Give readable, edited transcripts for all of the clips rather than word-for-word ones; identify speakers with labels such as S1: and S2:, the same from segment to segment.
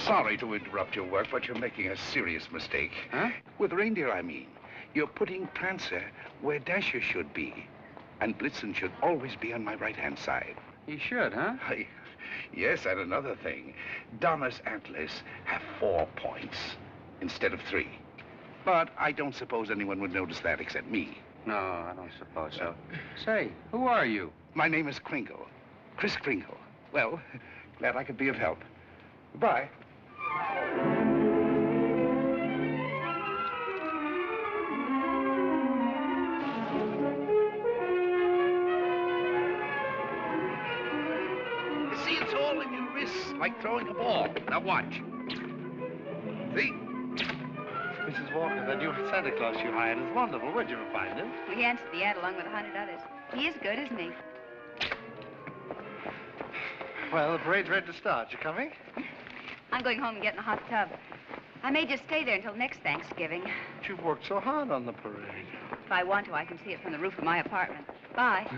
S1: sorry to interrupt your work, but you're making a serious mistake.
S2: Huh?
S1: With reindeer, I mean. You're putting Prancer where Dasher should be. And Blitzen should always be on my right-hand side.
S2: He should, huh?
S1: Yes, and another thing. Donna's antlers have 4 points instead of 3. But I don't suppose anyone would notice that except me.
S2: No, I don't suppose so. Say, who are you?
S1: My name is Kringle. Kris Kringle. Well, glad I could be of help. Goodbye. You see, it's all in your wrists, like throwing a ball. Now watch. See?
S3: Mrs. Walker, that new Santa Claus you hired is wonderful. Where'd you find him?
S4: We answered the ad along with 100 others. He is good, isn't he?
S3: Well, the parade's ready to start. You coming?
S4: I'm going home and getting a hot tub. I may just stay there until next Thanksgiving.
S3: But you've worked so hard on the parade.
S4: If I want to, I can see it from the roof of my apartment. Bye.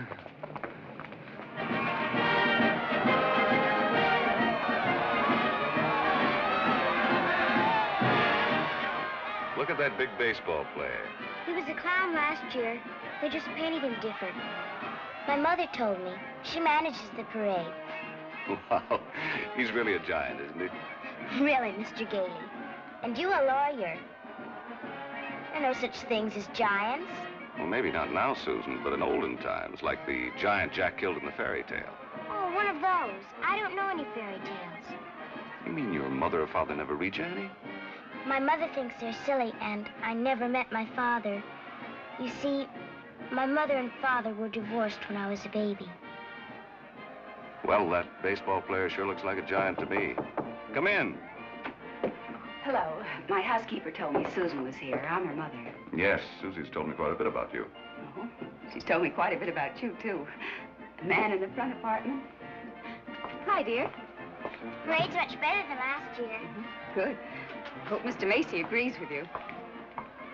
S5: Look at that big baseball player.
S6: He was a clown last year. They just painted him different. My mother told me. She manages the parade.
S5: Wow, he's really a giant, isn't he?
S6: Really, Mr. Gailey. And you a lawyer. There are no such things as giants.
S5: Well, maybe not now, Susan, but in olden times, like the giant Jack killed in the fairy tale.
S6: Oh, one of those. I don't know any fairy tales.
S5: You mean your mother or father never read you any?
S6: My mother thinks they're silly, and I never met my father. You see, my mother and father were divorced when I was a baby.
S5: Well, that baseball player sure looks like a giant to me. Come in.
S4: Hello. My housekeeper told me Susan was here. I'm her mother.
S5: Yes, Susie's told me quite a bit about you.
S4: Oh, she's told me quite a bit about you, too. The man in the front apartment. Hi, dear.
S6: Parade's much better than last year.
S4: Good. Hope Mr. Macy agrees with you.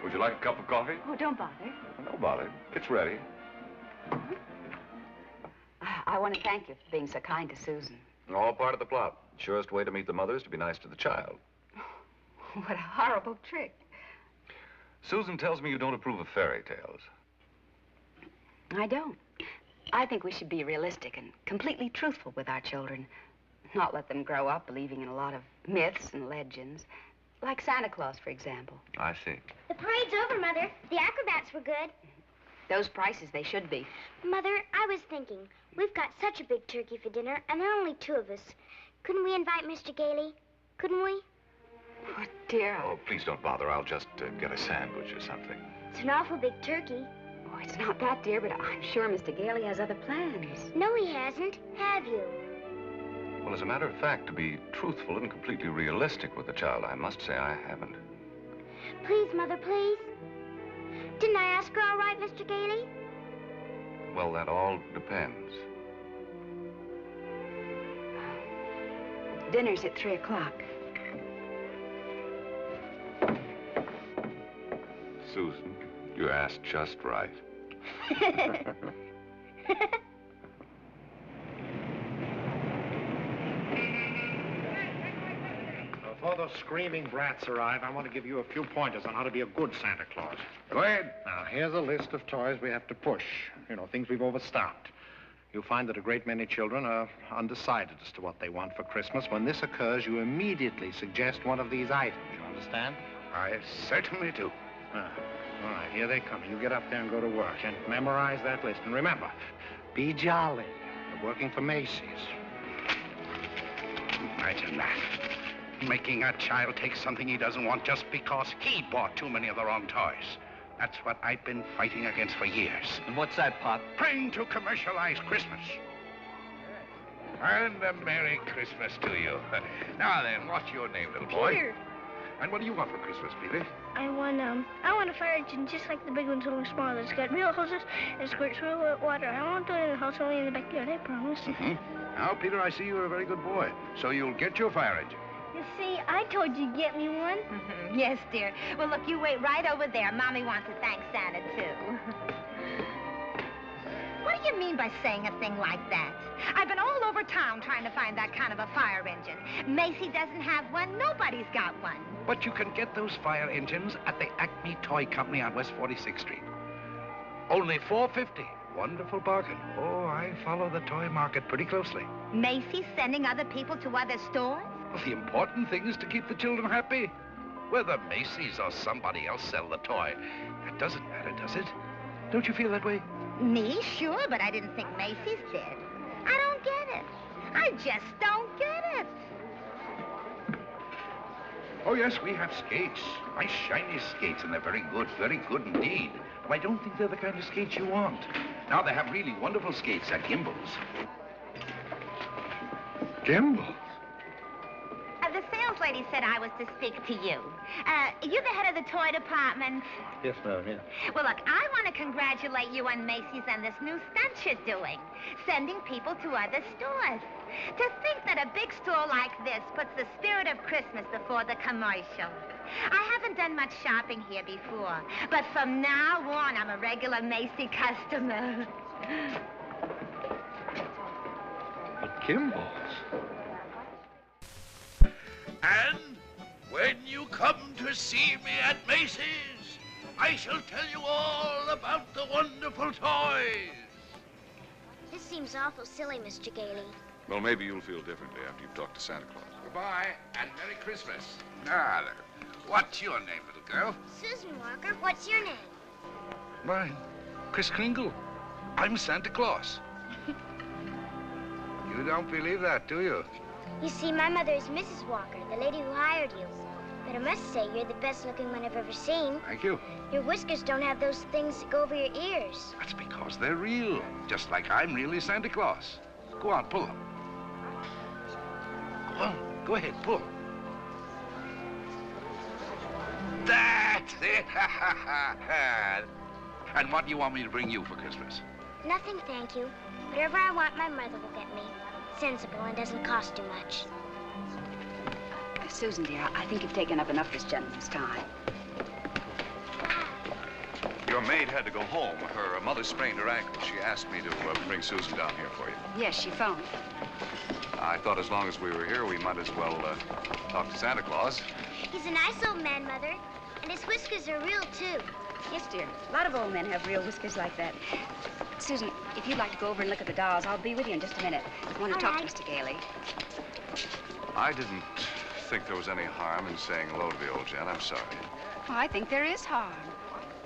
S5: Would you like a cup of coffee?
S4: Oh, don't bother.
S5: No bother. It's ready.
S4: I want to thank you for being so kind to Susan.
S5: All part of the plot. Surest way to meet the mother is to be nice to the child.
S4: What a horrible trick.
S5: Susan tells me you don't approve of fairy tales.
S4: I don't. I think we should be realistic and completely truthful with our children. Not let them grow up believing in a lot of myths and legends. Like Santa Claus, for example.
S5: I see.
S6: The parade's over, Mother. The acrobats were good.
S4: Those prices, they should be.
S6: Mother, I was thinking, we've got such a big turkey for dinner, and there are only 2 of us. Couldn't we invite Mr. Gailey? Couldn't we?
S4: Oh, dear.
S5: Oh, please don't bother. I'll just get a sandwich or something.
S6: It's an awful big turkey.
S4: Oh, it's not that, dear, but I'm sure Mr. Gailey has other plans.
S6: No, he hasn't. Have you?
S5: Well, as a matter of fact, to be truthful and completely realistic with the child, I must say I haven't.
S6: Please, Mother, please. Didn't I ask her all right, Mr. Gailey?
S5: Well, that all depends.
S4: Dinner's at 3 o'clock.
S5: Susan, you asked just right.
S3: Before those screaming brats arrive, I want to give you a few pointers on how to be a good Santa Claus.
S1: Go ahead.
S3: Now, here's a list of toys we have to push. You know, things we've overstocked. You'll find that a great many children are undecided as to what they want for Christmas. When this occurs, you immediately suggest one of these items. You understand?
S1: I certainly do.
S3: All right, here they come. You get up there and go to work and memorize that list. And remember, be jolly. You're working for Macy's.
S1: Imagine that. Making a child take something he doesn't want just because he bought too many of the wrong toys. That's what I've been fighting against for years.
S2: And what's that, Pop?
S1: Praying to commercialize Christmas. And a Merry Christmas to you. Now then, what's your name, little boy?
S6: Peter.
S1: And what do you want for Christmas, Peter?
S7: I want a fire engine just like the big ones, only smaller. It's got real hoses and it squirts real water. I won't do it in the house, only in the backyard, I promise.
S1: Now, Peter, I see you're a very good boy. So you'll get your fire engine.
S7: You see, I told you to get me one.
S8: Yes, dear. Well, look, you wait right over there. Mommy wants to thank Santa, too. What do you mean by saying a thing like that? I've been all over town trying to find that kind of a fire engine. Macy doesn't have one. Nobody's got one.
S1: But you can get those fire engines at the Acme Toy Company on West 46th Street. Only $4.50. Wonderful bargain. Oh, I follow the toy market pretty closely.
S8: Macy's sending other people to other stores?
S1: Well, the important thing is to keep the children happy. Whether Macy's or somebody else sell the toy, that doesn't matter, does it? Don't you feel that way?
S8: Me? Sure, but I didn't think Macy's did. I don't get it. I just don't get it.
S1: Oh, yes, we have skates. Nice, shiny skates, and they're very good indeed. But I don't think they're the kind of skates you want. Now, they have really wonderful skates at Gimbel's. Gimbel's?
S8: The sales lady said I was to speak to you. You're the head of the toy department.
S3: Yes, ma'am, yeah.
S8: Well, look, I want to congratulate you on Macy's and this new stunt you're doing, sending people to other stores. To think that a big store like this puts the spirit of Christmas before the commercial. I haven't done much shopping here before, but from now on, I'm a regular Macy customer.
S3: But Gimbel's.
S9: And when you come to see me at Macy's, I shall tell you all about the wonderful toys.
S6: This seems awful silly, Mr. Gailey.
S5: Well, maybe you'll feel differently after you've talked to Santa Claus.
S1: Goodbye, and Merry Christmas. Now, what's your name, little girl?
S6: Susan Walker, what's your name?
S1: Mine, Kris Kringle. I'm Santa Claus. You don't believe that, do you?
S6: You see, my mother is Mrs. Walker, the lady who hired you. But I must say, you're the best-looking one I've ever seen.
S1: Thank you.
S6: Your whiskers don't have those things that go over your ears.
S1: That's because they're real, just like I'm really Santa Claus. Go on, pull them. Go on, go ahead, pull. That's it! And what do you want me to bring you for Christmas?
S6: Nothing, thank you. Whatever I want, my mother will get me. Sensible and doesn't cost too much.
S4: Susan, dear, I think you've taken up enough this gentleman's time.
S5: Your maid had to go home. Her mother sprained her ankle. She asked me to bring Susan down here for you.
S4: Yes, she phoned.
S5: I thought as long as we were here, we might as well talk to Santa Claus.
S6: He's a nice old man, Mother. And his whiskers are real, too.
S4: Yes, dear. A lot of old men have real whiskers like that. Susan, if you'd like to go over and look at the dolls, I'll be with you in just a minute. I want to talk to Mr. Gailey.
S5: I didn't think there was any harm in saying hello to the old gent. I'm sorry.
S4: Well, I think there is harm.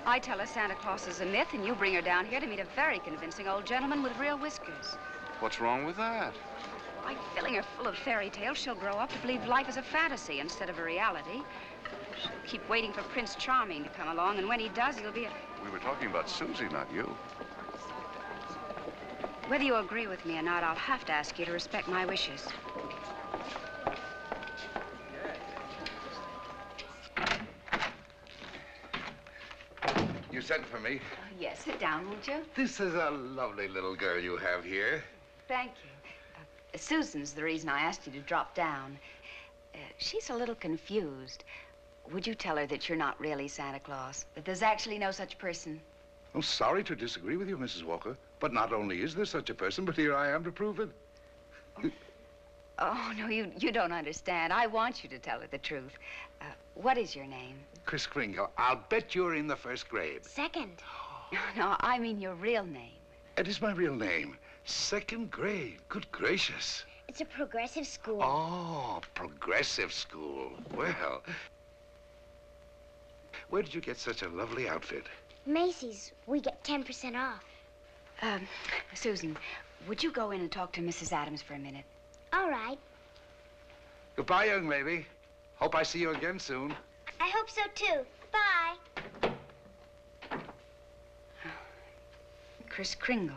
S4: I tell her Santa Claus is a myth, and you bring her down here to meet a very convincing old gentleman with real whiskers.
S5: What's wrong with that?
S4: By filling her full of fairy tales, she'll grow up to believe life is a fantasy instead of a reality. She'll keep waiting for Prince Charming to come along, and when he does, he'll be a...
S5: We were talking about Susie, not you.
S4: Whether you agree with me or not, I'll have to ask you to respect my wishes.
S1: You sent for me.
S4: Yes, sit down, won't you?
S1: This is a lovely little girl you have here.
S4: Thank you. Susan's the reason I asked you to drop down. She's a little confused. Would you tell her that you're not really Santa Claus? That there's actually no such person?
S1: I'm sorry to disagree with you, Mrs. Walker, but not only is there such a person, but here I am to prove it.
S4: Oh, no, you don't understand. I want you to tell her the truth. What is your name?
S1: Kris Kringle. I'll bet you're in the first grade.
S6: Second.
S4: No, I mean your real name.
S1: It is my real name. Second grade. Good gracious.
S6: It's a progressive school.
S1: Oh, progressive school. Well, where did you get such a lovely outfit?
S6: Macy's. We get 10% off.
S4: Susan, would you go in and talk to Mrs. Adams for a minute?
S6: All right.
S1: Goodbye, young lady. Hope I see you again soon.
S6: I hope so, too. Bye.
S4: Kris Kringle.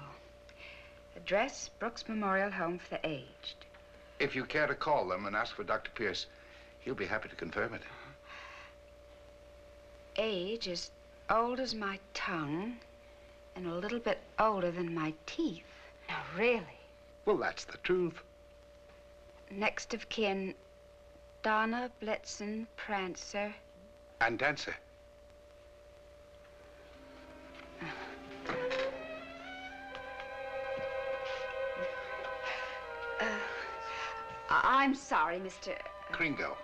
S4: Address, Brooks Memorial Home for the Aged.
S1: If you care to call them and ask for Dr. Pierce, he'll be happy to confirm it.
S4: Age is old as my tongue and a little bit older than my teeth. Now, really.
S1: Well, that's the truth.
S4: Next of kin, Donna, Blitzen, Prancer.
S1: And Dancer.
S4: I'm sorry, Mr.
S1: Kringle.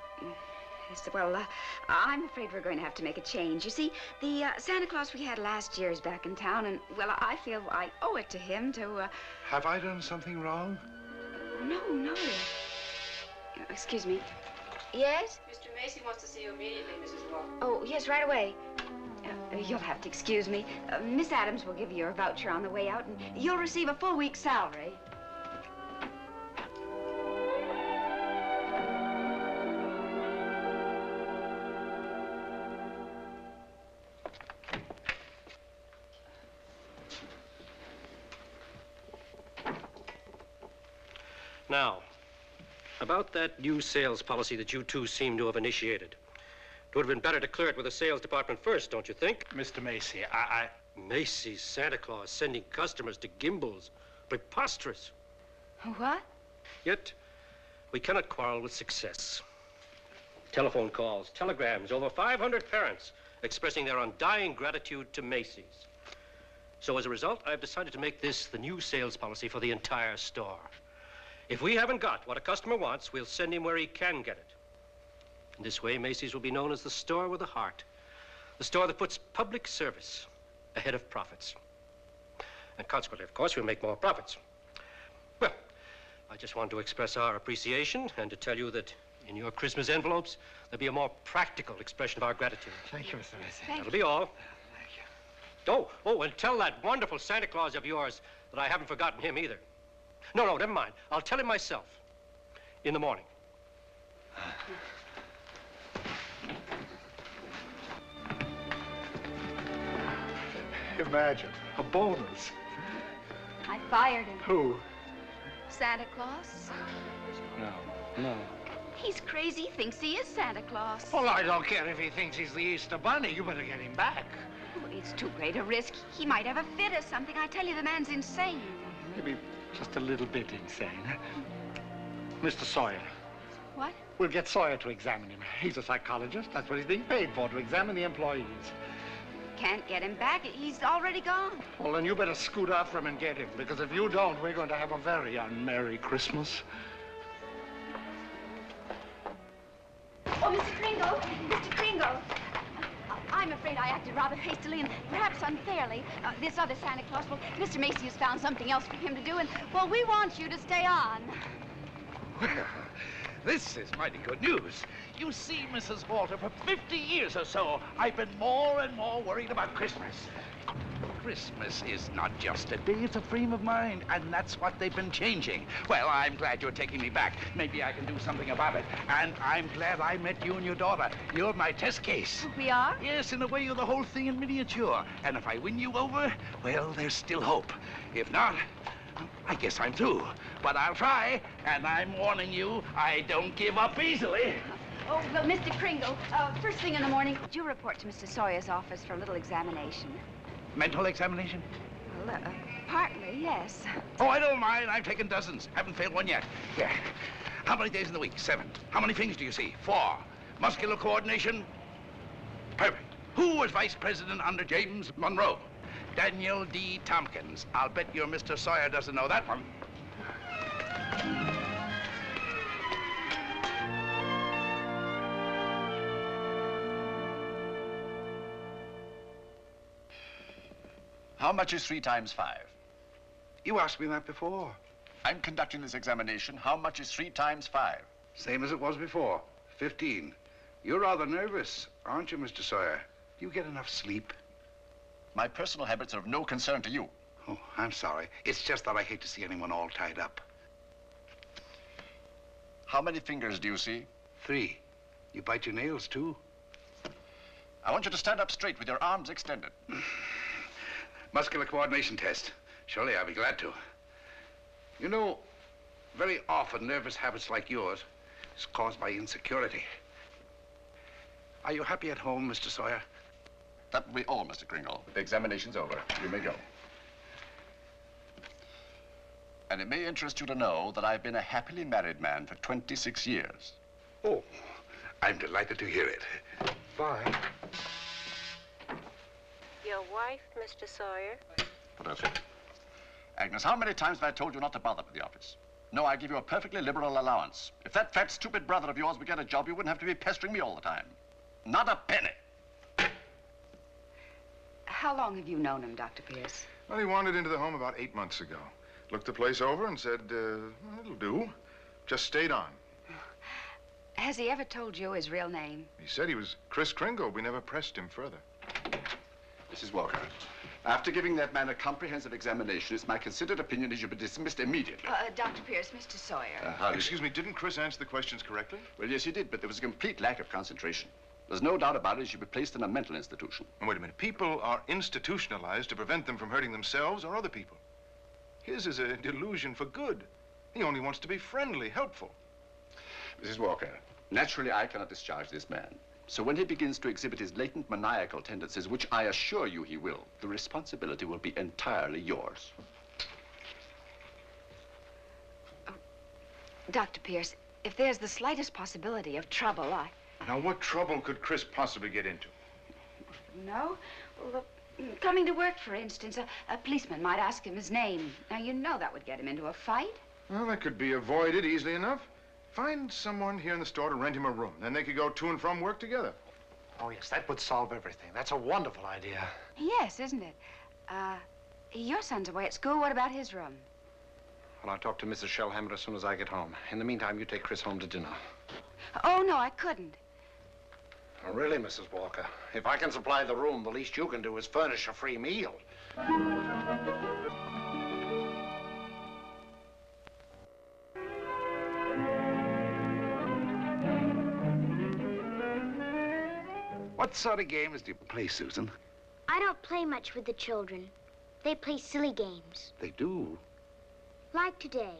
S4: Yes, well, I'm afraid we're going to have to make a change. You see, the Santa Claus we had last year is back in town, and, well, I feel I owe it to him to,
S1: Have I done something wrong?
S4: No. Excuse me. Yes?
S10: Mr. Macy wants to see you immediately, Mrs. Walker.
S4: Oh, yes, right away. You'll have to excuse me. Miss Adams will give you your voucher on the way out, and you'll receive a full week's salary.
S11: Now, about that new sales policy that you two seem to have initiated. It would have been better to clear it with the sales department first, don't you think?
S1: Mr. Macy,
S11: Macy's Santa Claus sending customers to Gimbel's. Preposterous.
S4: What?
S11: Yet, we cannot quarrel with success. Telephone calls, telegrams, over 500 parents expressing their undying gratitude to Macy's. So as a result, I've decided to make this the new sales policy for the entire store. If we haven't got what a customer wants, we'll send him where he can get it. In this way, Macy's will be known as the store with a heart. The store that puts public service ahead of profits. And consequently, of course, we'll make more profits. Well, I just want to express our appreciation and to tell you that in your Christmas envelopes, there'll be a more practical expression of our gratitude.
S1: Thank you, Mr. Macy.
S11: That'll be all. Thank you. Oh, and tell that wonderful Santa Claus of yours that I haven't forgotten him either. No, never mind. I'll tell him myself in the morning.
S1: Imagine, a bonus.
S4: I fired him.
S1: Who?
S4: Santa Claus?
S1: No.
S4: He's crazy, thinks he is Santa Claus.
S3: Well, I don't care if he thinks he's the Easter Bunny. You better get him back.
S4: Oh, it's too great a risk. He might have a fit or something. I tell you, the man's insane.
S3: Maybe just a little bit insane. Mr. Sawyer.
S4: What?
S3: We'll get Sawyer to examine him. He's a psychologist. That's what he's being paid for, to examine the employees.
S4: Can't get him back. He's already gone.
S3: Well, then you better scoot after him and get him, because if you don't, we're going to have a very unmerry Christmas.
S4: Oh, Mr. Kringle! Mr. Kringle! I'm afraid I acted rather hastily and perhaps unfairly. This other Santa Claus, well, Mr. Macy has found something else for him to do, and, well, we want you to stay on.
S1: Well, this is mighty good news. You see, Mrs. Walter, for 50 years or so, I've been more and more worried about Christmas. Christmas is not just a day, it's a frame of mind, and that's what they've been changing. Well, I'm glad you're taking me back. Maybe I can do something about it. And I'm glad I met you and your daughter. You're my test case.
S4: We are?
S1: Yes, in a way, you're the whole thing in miniature. And if I win you over, well, there's still hope. If not, I guess I'm through. But I'll try, and I'm warning you, I don't give up easily.
S4: Oh, well, Mr. Kringle, first thing in the morning, do you report to Mr. Sawyer's office for a little examination?
S1: Mental examination?
S4: Well, partly, yes.
S1: Oh, I don't mind. I've taken dozens. Haven't failed one yet. Yeah. How many days in the week? 7. How many things do you see? 4. Muscular coordination? Perfect. Who was vice president under James Monroe? Daniel D. Tompkins. I'll bet your Mr. Sawyer doesn't know that one.
S12: How much is 3 times 5?
S1: You asked me that before.
S12: I'm conducting this examination. How much is 3 times 5?
S1: Same as it was before. 15. You're rather nervous, aren't you, Mr. Sawyer? Do you get enough sleep?
S12: My personal habits are of no concern to you.
S1: Oh, I'm sorry. It's just that I hate to see anyone all tied up.
S12: How many fingers do you see?
S1: 3. You bite your nails, too?
S12: I want you to stand up straight with your arms extended.
S1: Muscular coordination test. Surely I'll be glad to. You know, very often nervous habits like yours is caused by insecurity. Are you happy at home, Mr. Sawyer?
S12: That will be all, Mr. Kringle.
S5: The examination's over. You may go.
S12: And it may interest you to know that I've been a happily married man for 26 years.
S1: Oh, I'm delighted to hear it. Bye.
S10: Your wife, Mr. Sawyer?
S12: That's it. Agnes, how many times have I told you not to bother with the office? No, I give you a perfectly liberal allowance. If that fat, stupid brother of yours would get a job, you wouldn't have to be pestering me all the time. Not a penny.
S4: How long have you known him, Dr. Pierce?
S13: Well, he wandered into the home about 8 months ago. Looked the place over and said, it'll do. Just stayed on.
S4: Has he ever told you his real name?
S13: He said he was Kris Kringle. We never pressed him further.
S12: Mrs. Walker, after giving that man a comprehensive examination, it's my considered opinion he should be dismissed immediately.
S4: Dr. Pierce, Mr. Sawyer.
S13: Excuse me, didn't Kris answer the questions correctly?
S12: Well, yes, he did, but there was a complete lack of concentration. There's no doubt about it, he should be placed in a mental institution.
S13: And wait a minute. People are institutionalized to prevent them from hurting themselves or other people. His is a delusion for good. He only wants to be friendly, helpful.
S12: Mrs. Walker, naturally I cannot discharge this man. So when he begins to exhibit his latent maniacal tendencies, which I assure you he will, the responsibility will be entirely yours.
S4: Oh, Dr. Pierce, if there's the slightest possibility of trouble,
S13: Now, what trouble could Kris possibly get into?
S4: No? Well, coming to work, for instance, a policeman might ask him his name. Now, you know that would get him into a fight.
S13: Well, that could be avoided easily enough. Find someone here in the store to rent him a room. Then they could go to and from work together.
S3: Oh, yes, that would solve everything. That's a wonderful idea.
S4: Yes, isn't it? Your son's away at school. What about his room?
S3: Well, I'll talk to Mrs. Shellhammer as soon as I get home. In the meantime, you take Kris home to dinner.
S4: Oh, no, I couldn't.
S3: Oh, really, Mrs. Walker? If I can supply the room, the least you can do is furnish a free meal.
S14: What sort of games do you play, Susan?
S6: I don't play much with the children. They play silly games.
S14: They do.
S6: Like today,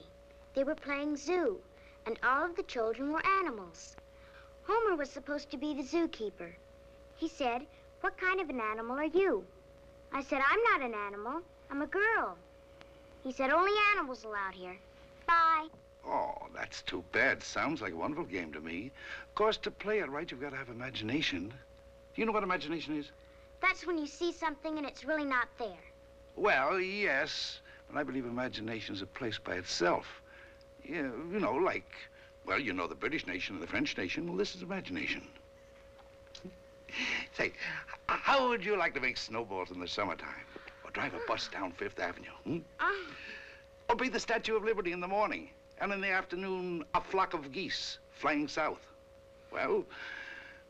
S6: they were playing zoo, and all of the children were animals. Homer was supposed to be the zookeeper. He said, "What kind of an animal are you?" I said, "I'm not an animal. I'm a girl." He said, "Only animals allowed here. Bye."
S14: Oh, that's too bad. Sounds like a wonderful game to me. Of course, to play it right, you've got to have imagination. Do you know what imagination is?
S6: That's when you see something and it's really not there.
S14: Well, yes, but I believe imagination is a place by itself. Yeah, you know, like, well, you know the British nation and the French nation. Well, this is imagination. Say, how would you like to make snowballs in the summertime? Or drive a bus down Fifth Avenue, Or be the Statue of Liberty in the morning, and in the afternoon, a flock of geese flying south? Well,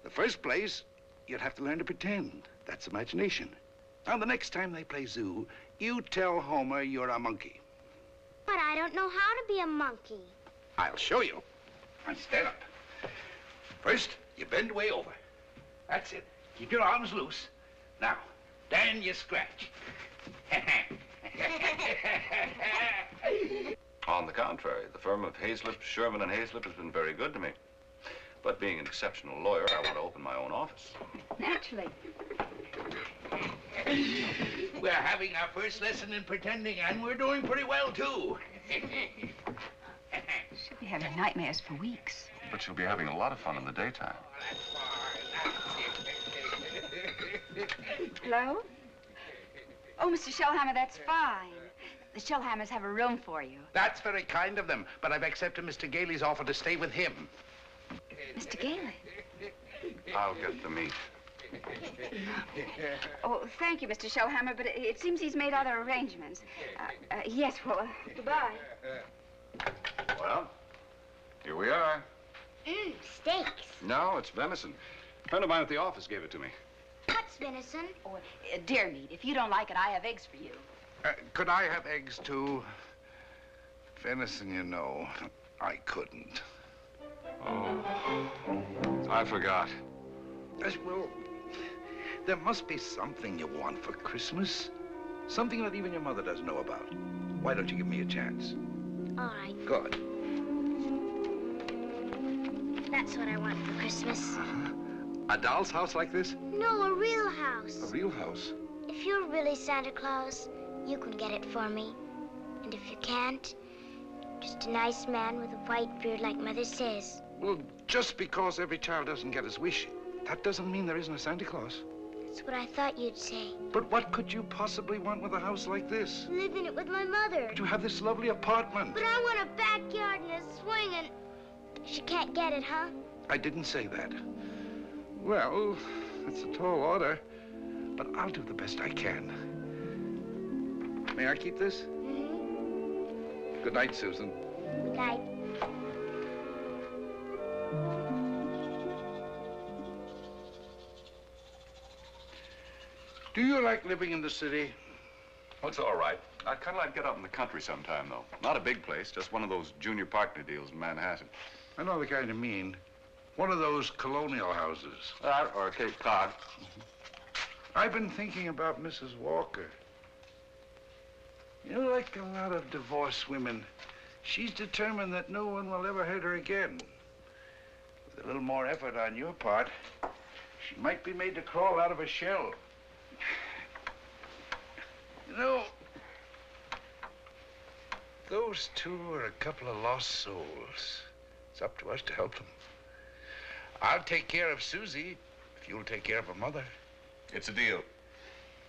S14: the first place, you'd have to learn to pretend. That's imagination. Now, the next time they play zoo, you tell Homer you're a monkey.
S6: But I don't know how to be a monkey.
S14: I'll show you. Now, stand up. First, you bend way over. That's it. Keep your arms loose. Now, then you scratch.
S5: On the contrary, the firm of Hazlip, Sherman, and Hazlip has been very good to me. But being an exceptional lawyer, I want to open my own office.
S4: Naturally.
S9: We're having our first lesson in pretending, and we're doing pretty well, too.
S4: She'll be having nightmares for weeks.
S5: But she'll be having a lot of fun in the daytime.
S4: Hello? Oh, Mr. Shellhammer, that's fine. The Shellhammers have a room for you.
S14: That's very kind of them, but I've accepted Mr. Gailey's offer to stay with him.
S4: Mr. Gailey?
S5: I'll get the meat.
S4: Oh, thank you, Mr. Shellhammer, but it seems he's made other arrangements. Yes, well, goodbye.
S5: Well, here we are.
S6: Steaks.
S5: No, it's venison. A friend of mine at the office gave it to me.
S6: What's venison?
S4: Oh, deer meat. If you don't like it, I have eggs for you.
S14: Could I have eggs, too? Venison, you know, I couldn't.
S5: Oh, I forgot.
S14: Well, there must be something you want for Christmas. Something that even your mother doesn't know about. Why don't you give me a chance?
S6: All right.
S14: Good.
S6: That's what I want for Christmas.
S14: A doll's house like this?
S6: No, a real house.
S14: A real house?
S6: If you're really Santa Claus, you can get it for me. And if you can't, just a nice man with a white beard like Mother says.
S14: Well, just because every child doesn't get his wish, that doesn't mean there isn't a Santa Claus.
S6: That's what I thought you'd say.
S14: But what could you possibly want with a house like this?
S6: Live in it with my mother.
S14: But you have this lovely apartment.
S6: But I want a backyard and a swing and... She can't get it, huh?
S14: I didn't say that. Well, it's a tall order, but I'll do the best I can. May I keep this?
S6: Mm-hmm.
S14: Good night, Susan.
S6: Good night.
S14: Do you like living in the city?
S5: Well, it's all right. I'd kind of like to get out in the country sometime, though. Not a big place, just one of those junior partner deals in Manhattan.
S14: I know the kind you mean. One of those colonial houses.
S5: Or Cape Cod.
S14: I've been thinking about Mrs. Walker. You know, like a lot of divorced women, she's determined that no one will ever hurt her again. With a little more effort on your part, she might be made to crawl out of a shell. You know, those two are a couple of lost souls. It's up to us to help them. I'll take care of Susie if you'll take care of her mother.
S5: It's a deal.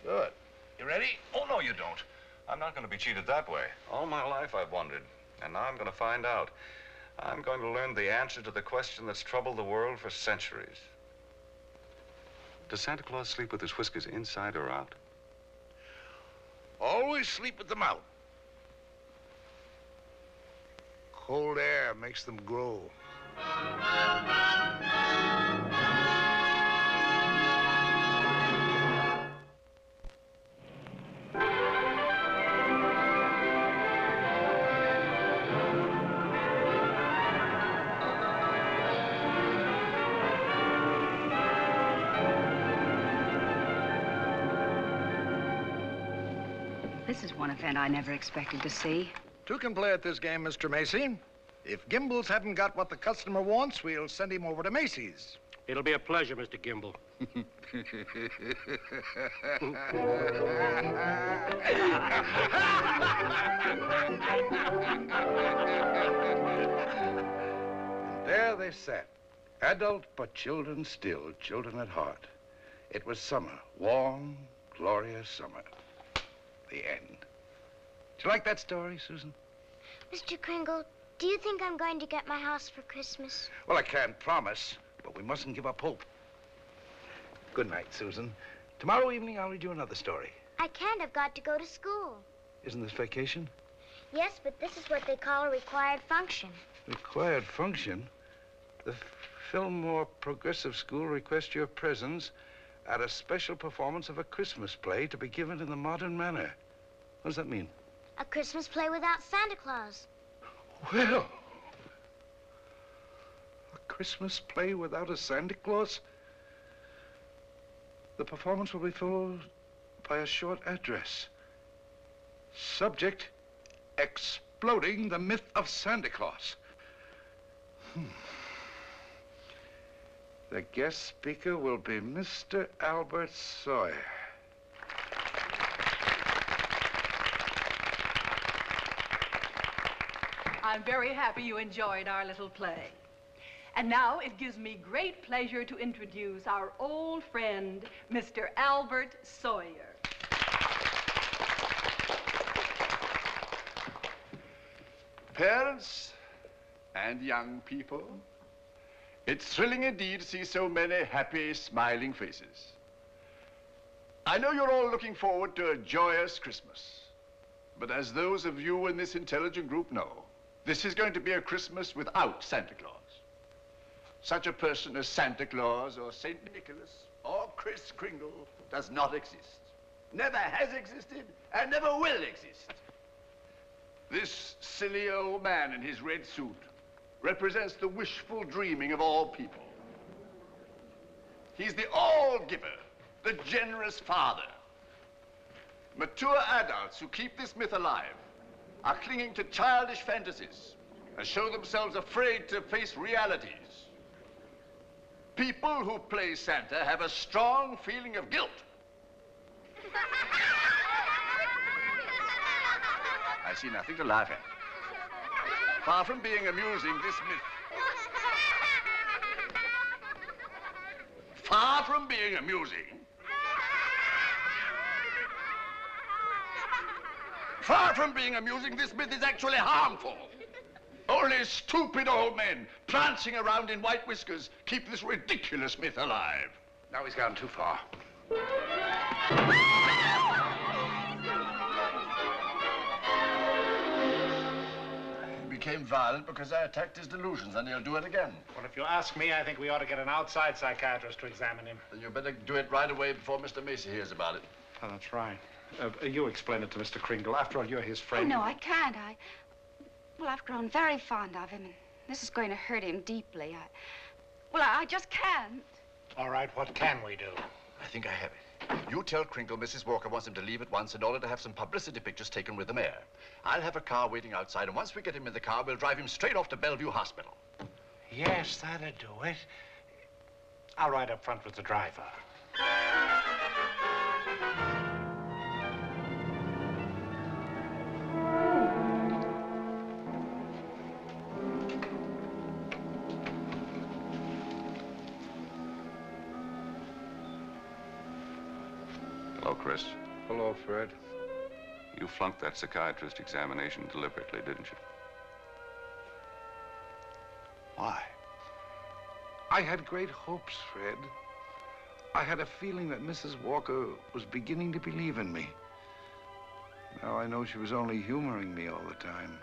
S14: Good. You ready?
S5: Oh, no, you don't. I'm not going to be cheated that way. All my life I've wondered, and now I'm going to find out. I'm going to learn the answer to the question that's troubled the world for centuries. Does Santa Claus sleep with his whiskers inside or out?
S14: Always sleep with them out. Cold air makes them grow.
S4: This is one event I never expected to see.
S3: Two can play at this game, Mr. Macy. If Gimbel's haven't got what the customer wants, we'll send him over to Macy's.
S11: It'll be a pleasure, Mr. Gimble.
S14: And there they sat, adult but children still, children at heart. It was summer, warm, glorious summer. The end. Did you like that story, Susan?
S6: Mr. Kringle, do you think I'm going to get my house for Christmas?
S14: Well, I can't promise, but we mustn't give up hope. Good night, Susan. Tomorrow evening, I'll read you another story.
S6: I can't. I've got to go to school.
S14: Isn't this vacation?
S6: Yes, but this is what they call a required function.
S14: Required function? The Fillmore Progressive School requests your presence at a special performance of a Christmas play to be given in the modern manner. What does that mean?
S6: A Christmas play without Santa Claus.
S14: Well, a Christmas play without a Santa Claus? The performance will be followed by a short address. Subject, exploding the myth of Santa Claus. The guest speaker will be Mr. Albert Sawyer.
S15: I'm very happy you enjoyed our little play. And now it gives me great pleasure to introduce our old friend, Mr. Albert Sawyer.
S12: Parents and young people, it's thrilling indeed to see so many happy, smiling faces. I know you're all looking forward to a joyous Christmas, but as those of you in this intelligent group know, this is going to be a Christmas without Santa Claus. Such a person as Santa Claus or St. Nicholas or Kris Kringle does not exist. Never has existed and never will exist. This silly old man in his red suit represents the wishful dreaming of all people. He's the all-giver, the generous father. Mature adults who keep this myth alive are clinging to childish fantasies and show themselves afraid to face realities. People who play Santa have a strong feeling of guilt. I see nothing to laugh at. Far from being amusing, this myth... Far from being amusing, Far from being amusing, this myth is actually harmful. Only stupid old men prancing around in white whiskers keep this ridiculous myth alive.
S14: Now he's gone too far.
S12: He became violent because I attacked his delusions, and he'll do it again.
S3: Well, if you ask me, I think we ought to get an outside psychiatrist to examine him.
S12: Then you better do it right away before Mr. Macy hears about it.
S3: Oh, that's right. You explain it to Mr. Kringle. After all, you're his friend.
S4: Oh, no, I can't. Well, I've grown very fond of him, and this is going to hurt him deeply. I just can't.
S3: All right, what can we do?
S14: I think I have it. You tell Kringle Mrs. Walker wants him to leave at once in order to have some publicity pictures taken with the mayor. I'll have a car waiting outside, and once we get him in the car, we'll drive him straight off to Bellevue Hospital.
S3: Yes, that'll do it. I'll ride up front with the driver.
S5: Hello, Chris.
S13: Hello, Fred.
S5: You flunked that psychiatrist examination deliberately, didn't you?
S14: Why?
S16: I had great hopes, Fred. I had a feeling that Mrs. Walker was beginning to believe in me. Now I know she was only humoring me all the time.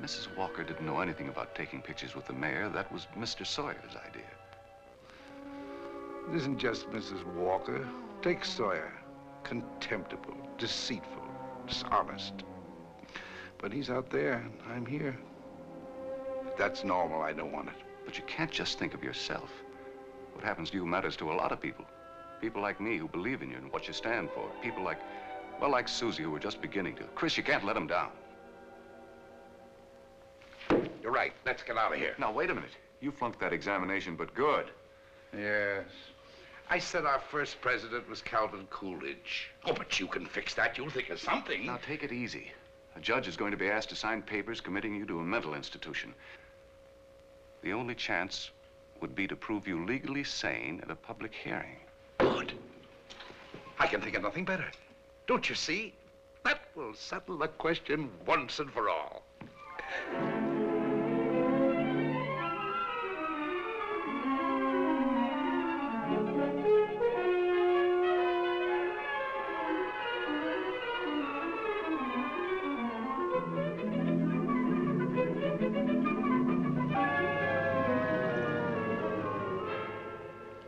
S5: Mrs. Walker didn't know anything about taking pictures with the mayor. That was Mr. Sawyer's idea.
S16: It isn't just Mrs. Walker. Take Sawyer. Contemptible, deceitful, dishonest. But he's out there, and I'm here. If that's normal, I don't want it.
S5: But you can't just think of yourself. What happens to you matters to a lot of people. People like me who believe in you and what you stand for. People like, well, like Susie, who are just beginning to. Chris, you can't let them down.
S14: You're right. Let's get out of here.
S5: Now, wait a minute. You flunked that examination, but good.
S14: Yes. I said our first president was Calvin Coolidge. Oh, but you can fix that. You'll think of something.
S5: Now, take it easy. A judge is going to be asked to sign papers committing you to a mental institution. The only chance would be to prove you legally sane at a public hearing.
S14: Good. I can think of nothing better. Don't you see? That will settle the question once and for all.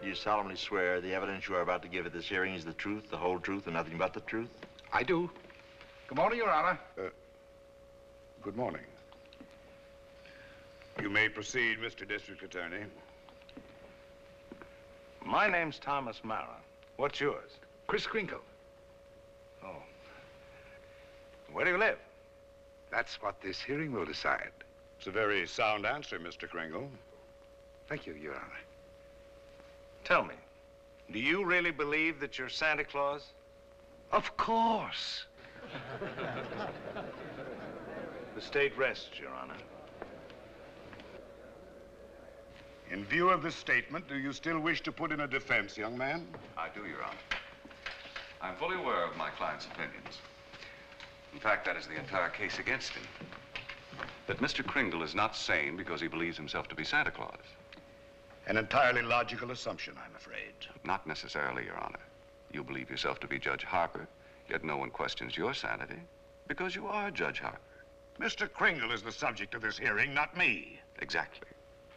S17: You solemnly swear the evidence you are about to give at this hearing is the truth, the whole truth, and nothing but the truth?
S14: I do. Good morning, Your Honor.
S18: Good morning. You may proceed, Mr. District Attorney.
S16: My name's Thomas Mara. What's yours?
S14: Kris Kringle.
S16: Oh. Where do you live? That's what this hearing will decide.
S18: It's a very sound answer, Mr. Kringle.
S16: Thank you, Your Honor. Tell me, do you really believe that you're Santa Claus?
S14: Of course.
S16: The state rests, Your Honor.
S18: In view of this statement, do you still wish to put in a defense, young man?
S5: I do, Your Honor. I'm fully aware of my client's opinions. In fact, that is the entire case against him. That Mr. Kringle is not sane because he believes himself to be Santa Claus.
S18: An entirely logical assumption, I'm afraid.
S5: Not necessarily, Your Honor. You believe yourself to be Judge Harper, yet no one questions your sanity because you are Judge Harper.
S18: Mr. Kringle is the subject of this hearing, not me.
S5: Exactly.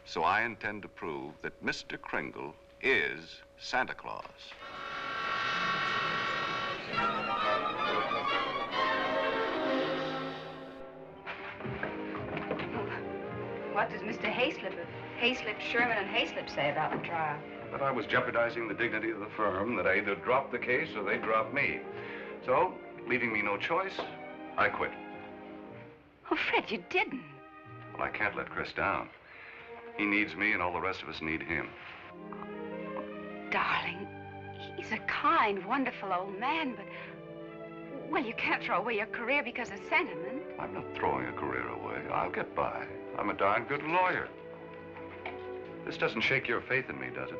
S5: So I intend to prove that Mr. Kringle is Santa Claus.
S4: What does Mr. Hayslip of Hayslip, Sherman, and Hayslip say about the trial?
S5: That I was jeopardizing the dignity of the firm, that I either dropped the case or they dropped me. So, leaving me no choice, I quit.
S4: Oh, Fred, you didn't.
S5: Well, I can't let Chris down. He needs me, and all the rest of us need him.
S4: Darling, he's a kind, wonderful old man, but... Well, you can't throw away your career because of sentiment.
S5: I'm not throwing a career away. I'll get by. I'm a darn good lawyer. This doesn't shake your faith in me, does it?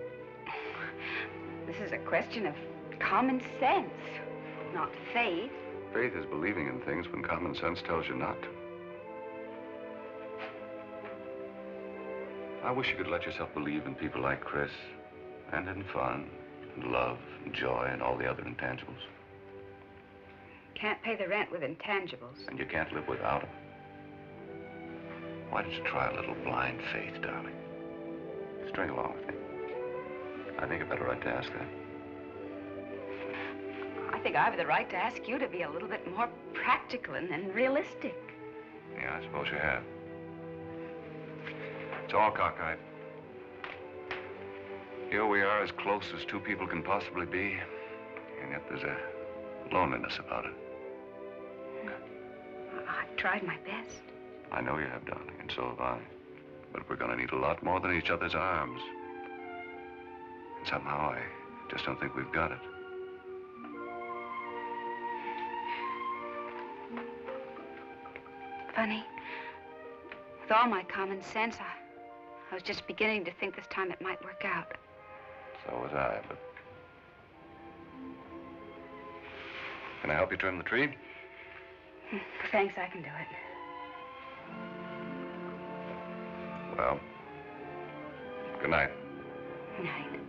S4: This is a question of common sense, not faith.
S5: Faith is believing in things when common sense tells you not to. I wish you could let yourself believe in people like Kris, and in fun, and love, and joy, and all the other intangibles.
S4: Can't pay the rent with intangibles.
S5: And you can't live without them. Why don't you try a little blind faith, darling? String along with me. I think I've got a right to ask that.
S4: I think I have the right to ask you to be a little bit more practical and realistic.
S5: Yeah, I suppose you have. It's all cockeyed. Here we are, as close as two people can possibly be, and yet there's a loneliness about it.
S4: I've tried my best.
S5: I know you have, darling, and so have I. But we're going to need a lot more than each other's arms. And somehow I just don't think we've got it.
S4: Funny. With all my common sense, I was just beginning to think this time it might work out.
S5: So was I, but... Can I help you trim the tree?
S4: Thanks, I can do it.
S5: Well, good night.
S4: Good night.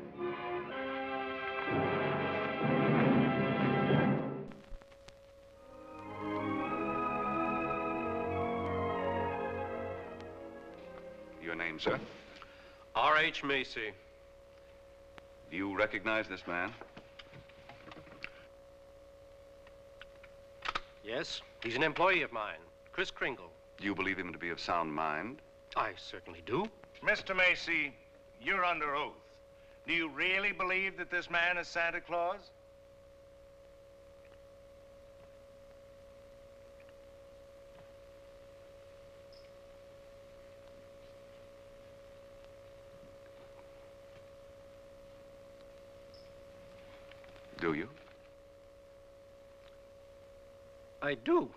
S5: Your name, sir?
S11: R.H. Macy.
S5: Do you recognize this man?
S11: Yes, he's an employee of mine, Kris Kringle.
S5: Do you believe him to be of sound mind?
S11: I certainly do.
S18: Mr. Macy, you're under oath. Do you really believe that this man is Santa Claus?
S5: Do you?
S11: I do.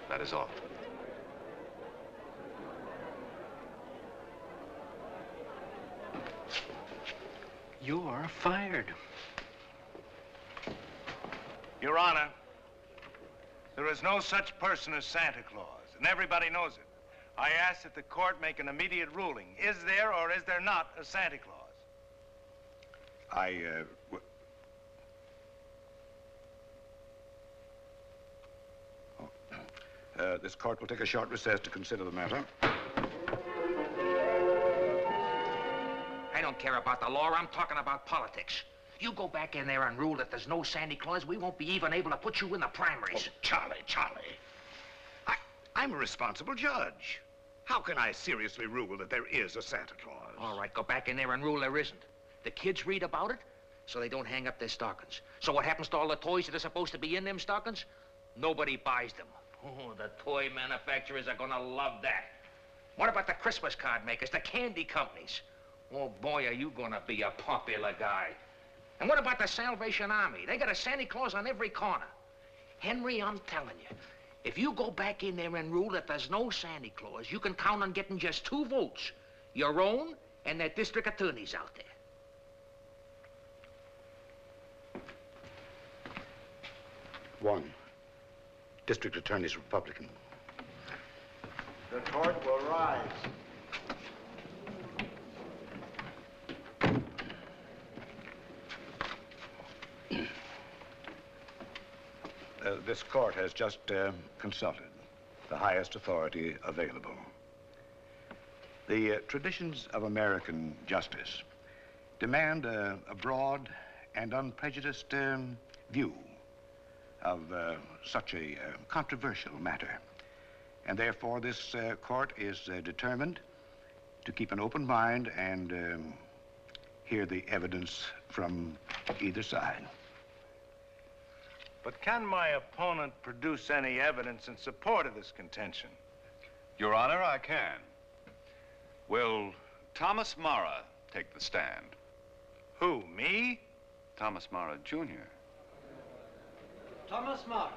S5: That is all.
S11: You are fired.
S18: Your Honor, there is no such person as Santa Claus, and everybody knows it. I ask that the court make an immediate ruling. Is there or is there not a Santa Claus?
S12: This court will take a short recess to consider the matter.
S19: I don't care about the law. I'm talking about politics. You go back in there and rule that there's no Santa Claus, we won't be even able to put you in the primaries.
S14: Oh, Charlie. I'm a responsible judge. How can I seriously rule that there is a Santa Claus?
S19: All right, go back in there and rule there isn't. The kids read about it, so they don't hang up their stockings. So what happens to all the toys that are supposed to be in them stockings? Nobody buys them. Oh, the toy manufacturers are gonna love that. What about the Christmas card makers, the candy companies? Oh, boy, are you gonna be a popular guy. And what about the Salvation Army? They got a Santa Claus on every corner. Henry, I'm telling you, if you go back in there and rule that there's no Santa Claus, you can count on getting just 2 votes. Your own and that district attorney's out there.
S14: One. District Attorney's Republican.
S12: The court will rise. This court has just consulted the highest authority available. The traditions of American justice demand a broad and unprejudiced view of such a controversial matter. And therefore, this court is determined to keep an open mind and hear the evidence from either side.
S18: But can my opponent produce any evidence in support of this contention?
S5: Your Honor, I can. Will Thomas Mara take the stand?
S18: Who, me?
S5: Thomas Mara, Jr.
S20: Thomas Mara.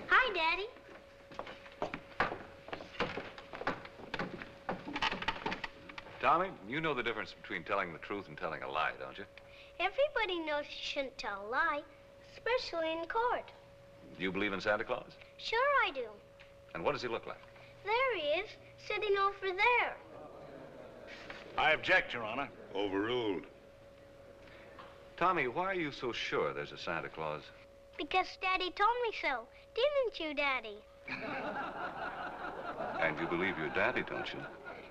S6: Hi, Daddy.
S5: Tommy, you know the difference between telling the truth and telling a lie, don't you?
S7: Everybody knows you shouldn't tell a lie, especially in court.
S5: Do you believe in Santa Claus?
S7: Sure I do.
S5: And what does he look like?
S7: There he is, sitting over there.
S18: I object, Your Honor.
S5: Overruled. Tommy, why are you so sure there's a Santa Claus?
S7: Because Daddy told me so. Didn't you, Daddy?
S5: And you believe your daddy, don't you?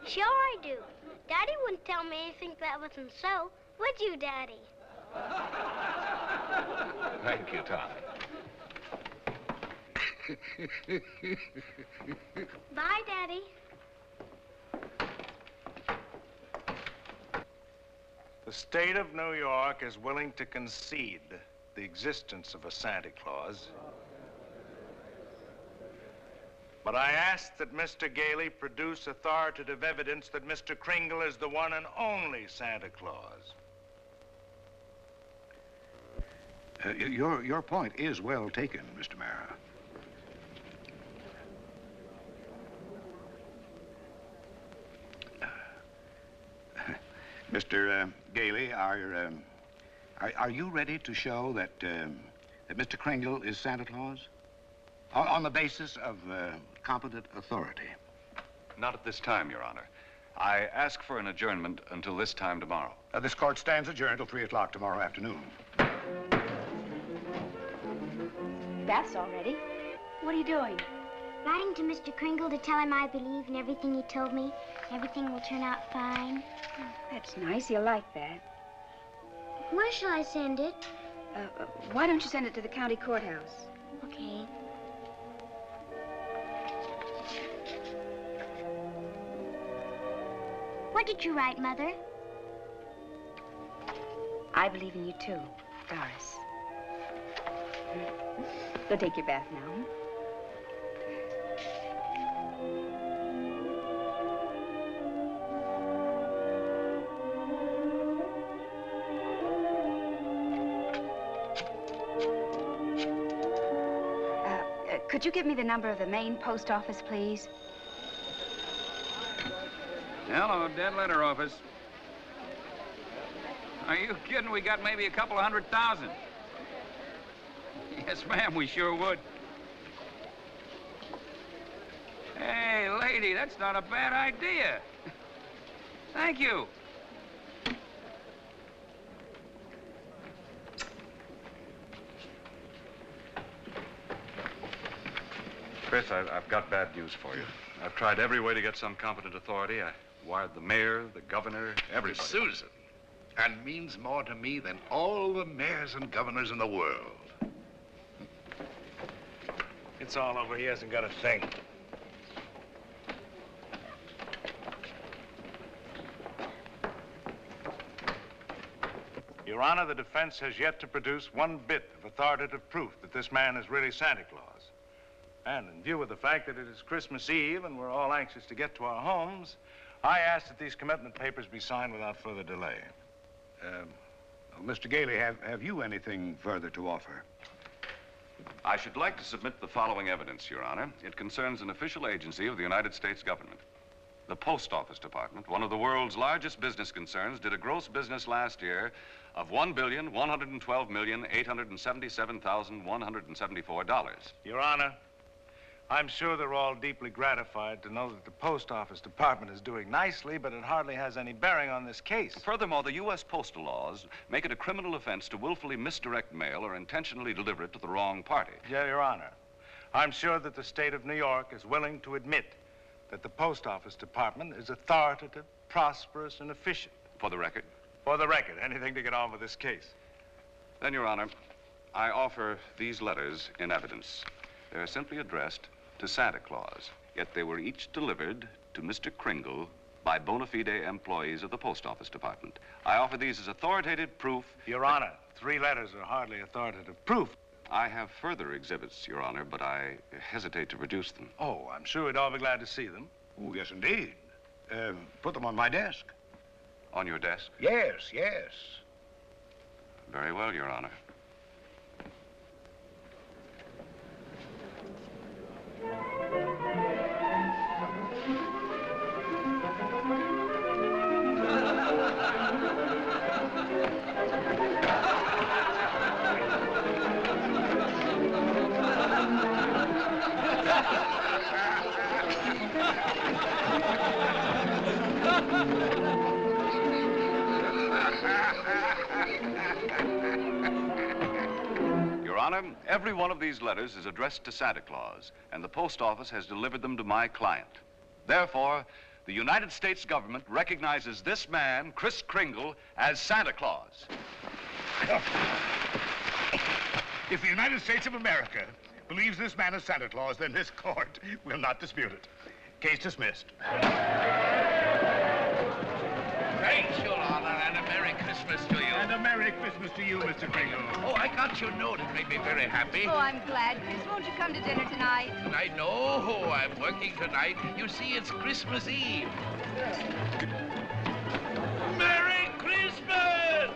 S7: Sure I do. Daddy wouldn't tell me anything that wasn't so. Would you, Daddy?
S5: Thank you, Tommy.
S7: Bye, Daddy.
S18: The state of New York is willing to concede the existence of a Santa Claus. But I ask that Mr. Gailey produce authoritative evidence that Mr. Kringle is the one and only Santa Claus.
S16: Your point is well taken, Mr. Mara. Mr. Gailey, are you ready to show that that Mr. Kringle is Santa Claus on the basis of competent authority?
S5: Not at this time, Your Honor. I ask for an adjournment until this time tomorrow.
S16: This court stands adjourned till 3 o'clock tomorrow afternoon.
S4: Bath's all ready. What are you doing?
S6: Writing to Mr. Kringle to tell him I believe in everything he told me. Everything will turn out fine.
S4: Oh, that's nice. He'll like that.
S6: Where shall I send it?
S4: Why don't you send it to the county courthouse?
S6: Okay. What did you write, Mother?
S4: I believe in you too, Doris. Go take your bath now. Could you give me the number of the main post office, please?
S20: Hello, dead letter office. Are you kidding? We got maybe a couple of 100,000. Yes, ma'am, we sure would. Hey, lady, that's not a bad idea. Thank you.
S5: Chris, I've got bad news for you. I've tried every way to get some competent authority. I wired the mayor, the governor, everybody.
S16: Susan. And means more to me than all the mayors and governors in the world.
S18: It's all over. He hasn't got a thing. Your Honor, the defense has yet to produce one bit of authoritative proof that this man is really Santa Claus. And in view of the fact that it is Christmas Eve and we're all anxious to get to our homes, I ask that these commitment papers be signed without further delay.
S16: Mr. Gailey, have you anything further to offer?
S5: I should like to submit the following evidence, Your Honor. It concerns an official agency of the United States government. The Post Office Department, one of the world's largest business concerns, did a gross business last year of $1,112,877,174.
S18: Your Honor, I'm sure they're all deeply gratified to know that the Post Office Department is doing nicely, but it hardly has any bearing on this case.
S5: Furthermore, the U.S. postal laws make it a criminal offense to willfully misdirect mail or intentionally deliver it to the wrong party.
S18: Yeah, Your Honor. I'm sure that the state of New York is willing to admit that the Post Office Department is authoritative, prosperous, and efficient.
S5: For the record?
S18: For the record. Anything to get on with this case.
S5: Then, Your Honor, I offer these letters in evidence. They're simply addressed to Santa Claus, yet they were each delivered to Mr. Kringle by bona fide employees of the Post Office Department. I offer these as authoritative proof.
S18: Your Honor, 3 letters are hardly authoritative proof.
S5: I have further exhibits, Your Honor, but I hesitate to produce them.
S18: Oh, I'm sure we'd all be glad to see them.
S16: Oh, yes, indeed. Put them on my desk.
S5: On your desk?
S16: Yes, yes.
S5: Very well, Your Honor. Your Honor, every one of these letters is addressed to Santa Claus, and the post office has delivered them to my client. Therefore, the United States government recognizes this man, Kris Kringle, as Santa Claus.
S9: If the United States of America believes this man is Santa Claus, then this court will not dispute it. Case dismissed.
S1: Thanks, Your Honor, and a Merry Christmas to you.
S9: And a Merry Christmas to you, Mr. Kringle.
S1: Oh, I got your note. It made me very happy.
S4: Oh, I'm glad. Kris, won't you come to dinner tonight?
S1: I know. I'm working tonight. You see, it's Christmas Eve. Merry Christmas!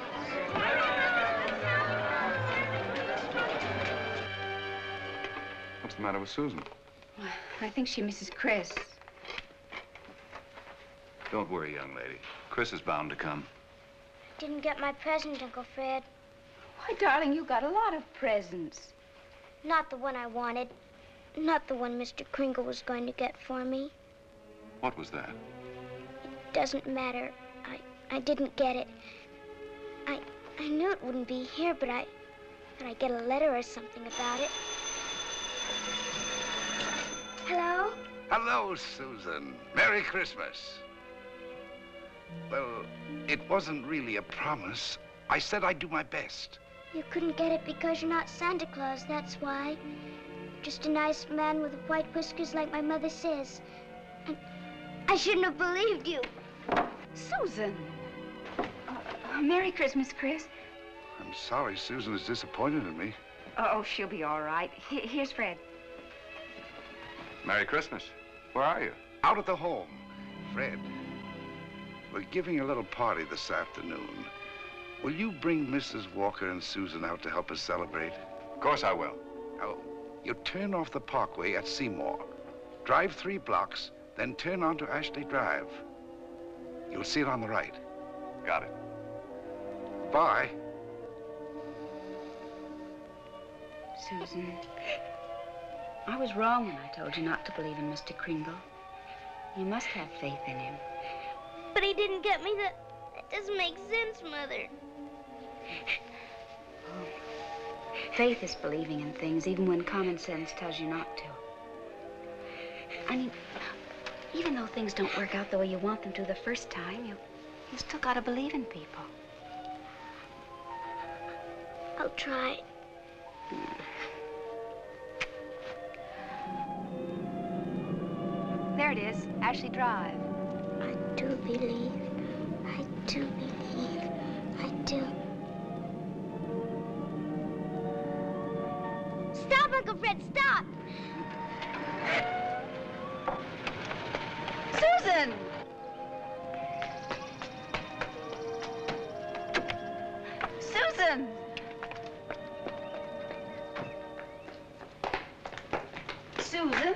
S5: What's the matter with Susan?
S4: I think she misses Kris.
S5: Don't worry, young lady. Kris is bound to come.
S6: Didn't get my present, Uncle Fred.
S4: Why, darling, you got a lot of presents.
S6: Not the one I wanted. Not the one Mr. Kringle was going to get for me.
S5: What was that?
S6: Doesn't matter. I didn't get it. I knew it wouldn't be here, but I thought I'd get a letter or something about it. Hello?
S14: Hello, Susan. Merry Christmas. Well, it wasn't really a promise. I said I'd do my best.
S6: You couldn't get it because you're not Santa Claus, that's why. Just a nice man with white whiskers like my mother says. And I shouldn't have believed you.
S4: Susan. Merry Christmas, Kris.
S16: I'm sorry Susan is disappointed in me.
S4: Oh, she'll be all right. Here's Fred.
S5: Merry Christmas. Where are you?
S14: Out at the home. Fred, we're giving a little party this afternoon. Will you bring Mrs. Walker and Susan out to help us celebrate?
S5: Of course I will.
S14: Now, you turn off the parkway at Seymour. Drive 3 blocks, then turn onto Ashley Drive. You'll see it on the right.
S5: Got it.
S14: Bye.
S4: Susan, I was wrong when I told you not to believe in Mr. Kringle. You must have faith in him.
S6: But he didn't get me that. That doesn't make sense, Mother.
S4: Faith is believing in things even when common sense tells you not to. I mean, even though things don't work out the way you want them to the first time, you still gotta believe in people.
S6: I'll try.
S4: There it is, Ashley Drive.
S6: I do believe. I do believe. I do. Stop, Uncle Fred, stop!
S4: Susan! Susan! Susan?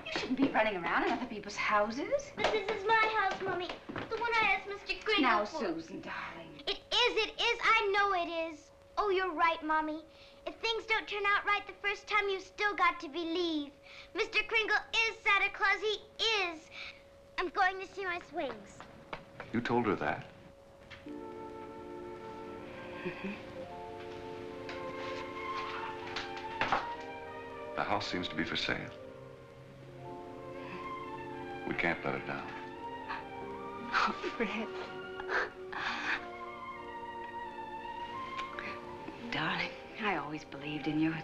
S4: You shouldn't be running around in other people's houses.
S6: But this is my house, Mommy. The one I asked Mr. Kringle
S4: Now,
S6: for.
S4: Susan, darling.
S6: It is. I know it is. Oh, you're right, Mommy. If things don't turn out right the first time, you've still got to believe. Mr. Kringle is Santa Claus. He is. I'm going to see my swings.
S5: You told her that? The house seems to be for sale. We can't let it down.
S4: Oh, Fred. Darling, I always believed in you.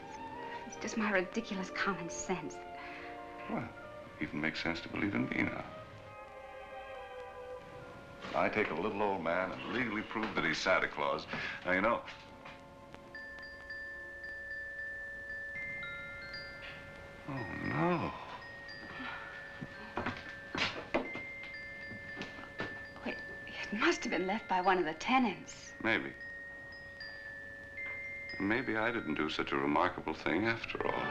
S4: It's just my ridiculous common sense.
S5: Well, it even makes sense to believe in me now. I take a little old man and legally prove that he's Santa Claus. Now, you know. Oh, no.
S4: Wait, it must have been left by one of the tenants.
S5: Maybe. Maybe I didn't do such a remarkable thing after all.